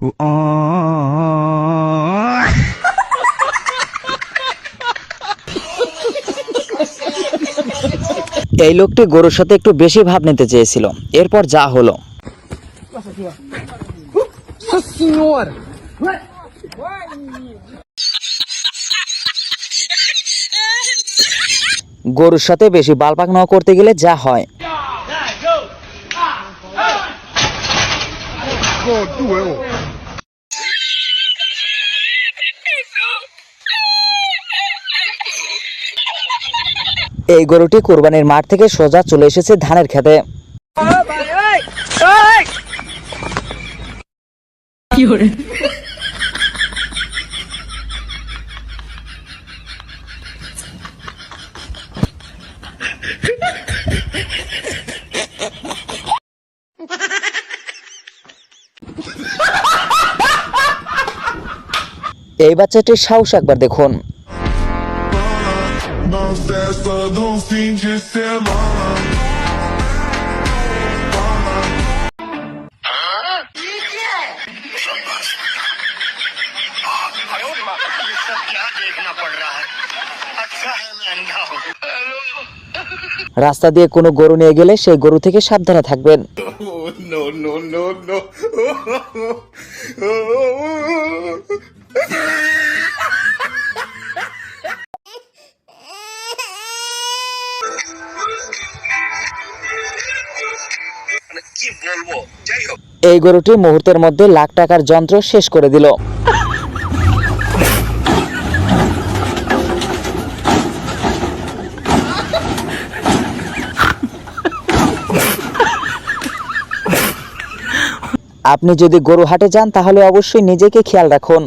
এই লোকটি গরুর সাথে একটু বেশি ভাব নিতে চেয়েছিল, এরপর যা হলো। গরুর সাথে বেশি বালপাক না করতে গেলে যা হয়। এই গরুটি কুরবানির মাঠ থেকে সোজা চলে এসেছে ধানের খেতে। এই বাচ্চাটির সাহস একবার দেখুন। রাস্তা দিয়ে কোনো গরু নিয়ে গেলে সেই গরু থেকে সাবধানে থাকবেন। এই গরুটি মুহূর্তের মধ্যে লাখ টাকার যন্ত্র শেষ করে দিল। আপনি যদি গরু হাটে যান তাহলে অবশ্যই নিজেকে খেয়াল রাখুন।